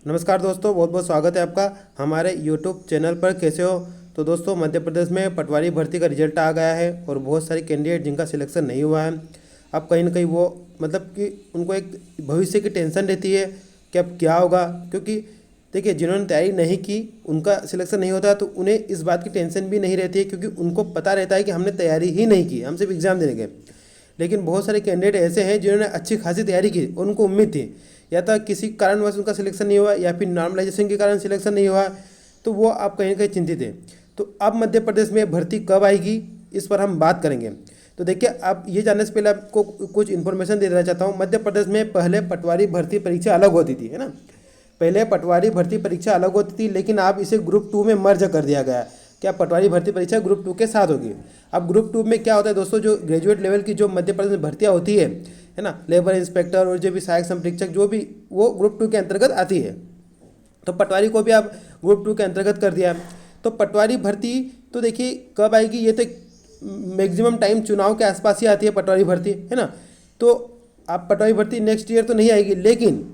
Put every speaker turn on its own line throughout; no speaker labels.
नमस्कार दोस्तों, बहुत बहुत स्वागत है आपका हमारे यूट्यूब चैनल पर। कैसे हो? तो दोस्तों, मध्य प्रदेश में पटवारी भर्ती का रिजल्ट आ गया है और बहुत सारे कैंडिडेट जिनका सिलेक्शन नहीं हुआ है। अब कहीं ना कहीं वो मतलब कि उनको एक भविष्य की टेंशन रहती है कि अब क्या होगा, क्योंकि देखिए जिन्होंने तैयारी नहीं की उनका सिलेक्शन नहीं होता तो उन्हें इस बात की टेंशन भी नहीं रहती है, क्योंकि उनको पता रहता है कि हमने तैयारी ही नहीं की, हम सिर्फ एग्ज़ाम देने गए। लेकिन बहुत सारे कैंडिडेट ऐसे हैं जिन्होंने अच्छी खासी तैयारी की और उनको उम्मीद थी, या तो किसी कारणवश उनका सिलेक्शन नहीं हुआ या फिर नॉर्मलाइजेशन के कारण सिलेक्शन नहीं हुआ, तो वो आप कहीं ना कहीं चिंतित है। तो अब मध्य प्रदेश में भर्ती कब आएगी, इस पर हम बात करेंगे। तो देखिए, अब ये जानने से पहले आपको कुछ इन्फॉर्मेशन दे देना चाहता हूँ। मध्य प्रदेश में पहले पटवारी भर्ती परीक्षा अलग होती थी, है ना। पहले पटवारी भर्ती परीक्षा अलग होती थी, लेकिन अब इसे ग्रुप 2 में मर्ज कर दिया गया है। क्या पटवारी भर्ती परीक्षा ग्रुप 2 के साथ होगी। अब ग्रुप 2 में क्या होता है दोस्तों, जो ग्रेजुएट लेवल की जो मध्य प्रदेश में भर्तियाँ होती है ना, लेबर इंस्पेक्टर और जो भी सहायक संप्रेक्षक जो भी, वो ग्रुप 2 के अंतर्गत आती है। तो पटवारी को भी आप ग्रुप 2 के अंतर्गत कर दिया। तो पटवारी भर्ती तो देखिए कब आएगी, ये तो मैक्सिमम टाइम चुनाव के आसपास ही आती है पटवारी भर्ती, है ना। तो आप पटवारी भर्ती नेक्स्ट ईयर तो नहीं आएगी, लेकिन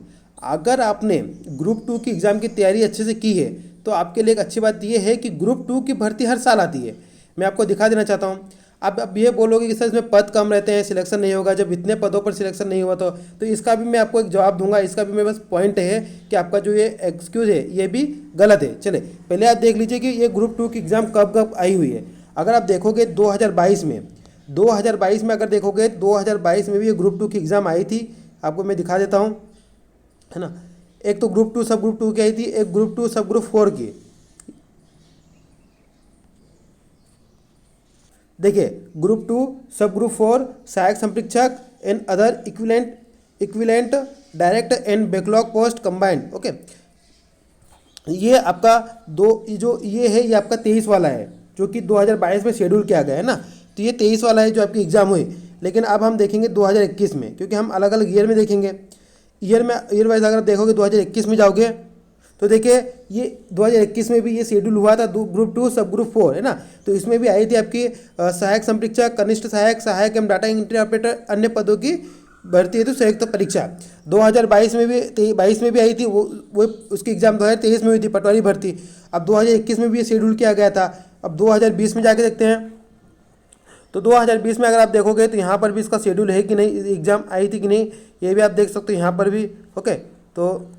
अगर आपने ग्रुप 2 की एग्ज़ाम की तैयारी अच्छे से की है तो आपके लिए एक अच्छी बात यह है कि ग्रुप 2 की भर्ती हर साल आती है। मैं आपको दिखा देना चाहता हूँ। अब ये बोलोगे कि सर इसमें पद कम रहते हैं, सिलेक्शन नहीं होगा, जब इतने पदों पर सिलेक्शन नहीं हुआ तो इसका भी मैं आपको एक जवाब दूंगा। इसका भी मेरे बस पॉइंट है कि आपका जो ये एक्सक्यूज़ है ये भी गलत है। चले पहले आप देख लीजिए कि ये ग्रुप 2 की एग्ज़ाम कब कब आई हुई है। अगर आप देखोगे 2022 में अगर देखोगे 2022 में भी ये ग्रुप 2 की एग्ज़ाम आई थी। आपको मैं दिखा देता हूँ, है ना। एक तो ग्रुप 2 सब ग्रुप 2 की आई थी, एक ग्रुप 2 सब ग्रुप 4 की। देखिए, ग्रुप 2 सब ग्रुप 4 सहायक संप्रेक्षक and other equivalent direct and backlog post combined. Okay, ये आपका जो ये है, ये आपका 23 वाला है, जो कि 2022 में शेड्यूल किया गया है ना। तो ये 23 वाला है जो आपकी एग्ज़ाम हुई। लेकिन अब हम देखेंगे 2021 में, क्योंकि हम अलग अलग ईयर में देखेंगे। ईयर वाइज अगर देखोगे 2021 में जाओगे तो देखिए ये 2021 में भी ये शेड्यूल हुआ था ग्रुप 2 सब ग्रुप 4, है ना। तो इसमें भी आई थी आपकी सहायक संप्रेक्षक, कनिष्ठ सहायक एवं डाटा एंट्री ऑपरेटर, अन्य पदों की भर्ती हेतु संयुक्त परीक्षा 2022 में भी 22 में भी आई थी। वो उसकी एग्जाम 2023 में हुई थी पटवारी भर्ती। अब 2021 में भी ये शेड्यूल किया गया था। अब 2020 में जाके देखते हैं। तो 2020 में अगर आप देखोगे तो यहाँ पर भी इसका शेड्यूल है कि नहीं, एग्ज़ाम आई थी कि नहीं, ये भी आप देख सकते हो यहाँ पर भी। ओके, तो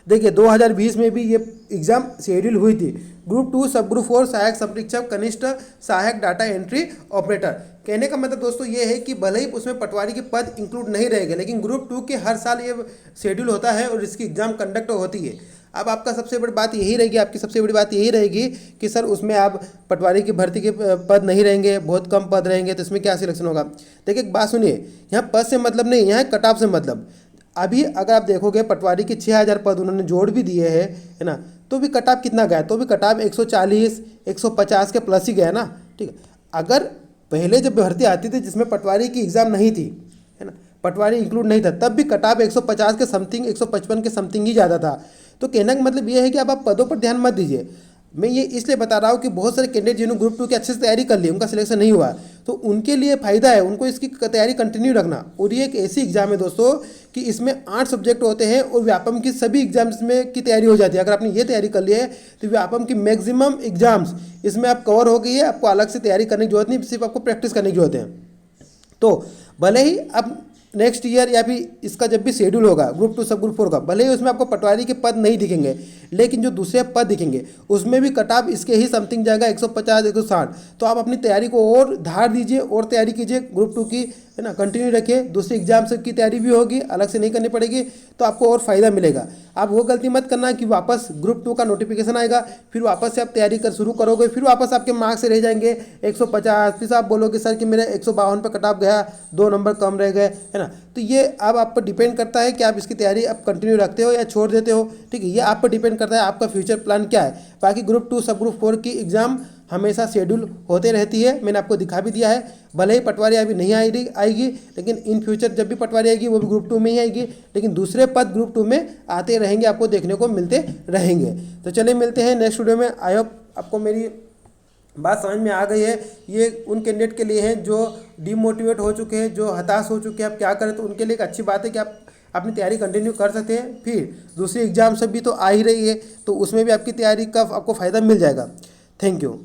देखिए 2020 में भी ये एग्ज़ाम शेड्यूल हुई थी। ग्रुप 2 सब ग्रुप 4 सहायक संप्रेक्षक, कनिष्ठ सहायक डाटा एंट्री ऑपरेटर। कहने का मतलब दोस्तों ये है कि भले ही उसमें पटवारी के पद इंक्लूड नहीं रहेंगे, लेकिन ग्रुप 2 के हर साल ये शेड्यूल होता है और इसकी एग्ज़ाम कंडक्ट होती है। अब आपका सबसे बड़ी बात यही रहेगी, आपकी सबसे बड़ी बात यही रहेगी कि सर उसमें आप पटवारी की भर्ती के पद नहीं रहेंगे, बहुत कम पद रहेंगे, तो इसमें क्या सिलेक्शन होगा। देखिए एक बात सुनिए, यहाँ पद से मतलब नहीं, यहाँ कट ऑफ से मतलब। अभी अगर आप देखोगे पटवारी के 6000 पद उन्होंने जोड़ भी दिए हैं, है ना, तो भी कट ऑफ कितना गया, तो भी कट ऑफ 140 150 के प्लस ही गया ना। ठीक है, अगर पहले जब भर्ती आती थी जिसमें पटवारी की एग्ज़ाम नहीं थी, है ना, पटवारी इंक्लूड नहीं था, तब भी कट ऑफ 150 के समथिंग 155 के समथिंग ही ज़्यादा था। तो कहने का मतलब ये है कि अब आप पदों पर ध्यान मत दीजिए। मैं ये इसलिए बता रहा हूँ कि बहुत सारे कैंडिडेट जिन्होंने ग्रुप 2 की अच्छे से तैयारी कर ली, उनका सिलेक्शन नहीं हुआ, तो उनके लिए फ़ायदा है, उनको इसकी तैयारी कंटिन्यू रखना। और ये एक ऐसी एग्जाम है दोस्तों कि इसमें 8 सब्जेक्ट होते हैं और व्यापम की सभी एग्जाम्स में की तैयारी हो जाती है। अगर आपने ये तैयारी कर ली है तो व्यापम की मैक्सिमम एग्जाम्स इसमें आप कवर हो गई है, आपको अलग से तैयारी करने की जरूरत नहीं, सिर्फ आपको प्रैक्टिस करने की जरूरत है। तो भले ही अब नेक्स्ट ईयर या फिर इसका जब भी शेड्यूल होगा ग्रुप 2 सब ग्रुप 4 का, भले ही उसमें आपको पटवारी के पद नहीं दिखेंगे, लेकिन जो दूसरे पद दिखेंगे उसमें भी कट ऑफ इसके ही समथिंग जाएगा 150 160। तो आप अपनी तैयारी को और धार दीजिए और तैयारी कीजिए ग्रुप 2 की, है ना, कंटिन्यू रखिए। दूसरी एग्जाम से की तैयारी भी होगी, अलग से नहीं करनी पड़ेगी, तो आपको और फायदा मिलेगा। आप वो गलती मत करना कि वापस ग्रुप 2 का नोटिफिकेशन आएगा, फिर वापस से आप तैयारी कर शुरू करोगे, फिर वापस आपके मार्क्स रह जाएंगे 150, फिर आप बोलोगे सर कि मेरे 152 पे कट ऑफ गया, 2 नंबर कम रह गए, है ना। तो ये अब आप पर डिपेंड करता है कि आप इसकी तैयारी अब कंटिन्यू रखते हो या छोड़ देते हो। ठीक है, ये आप पर डिपेंड करता है आपका फ्यूचर प्लान क्या है। बाकी ग्रुप 2 सब ग्रुप 4 की एग्ज़ाम हमेशा शेड्यूल होते रहती है, मैंने आपको दिखा भी दिया है। भले ही पटवारी अभी नहीं आएगी, लेकिन इन फ्यूचर जब भी पटवारी आएगी वो भी ग्रुप 2 में ही आएगी, लेकिन दूसरे पद ग्रुप 2 में आते रहेंगे, आपको देखने को मिलते रहेंगे। तो चलिए मिलते हैं नेक्स्ट वीडियो में। आई होप आपको मेरी बात समझ में आ गई है। ये उन कैंडिडेट के लिए हैं जो डिमोटिवेट हो चुके हैं, जो हताश हो चुके हैं, अब क्या करें, तो उनके लिए एक अच्छी बात है कि आप अपनी तैयारी कंटिन्यू कर सकते हैं। फिर दूसरी एग्जाम सब भी तो आ ही रही है, तो उसमें भी आपकी तैयारी का आपको फ़ायदा मिल जाएगा। Thank you.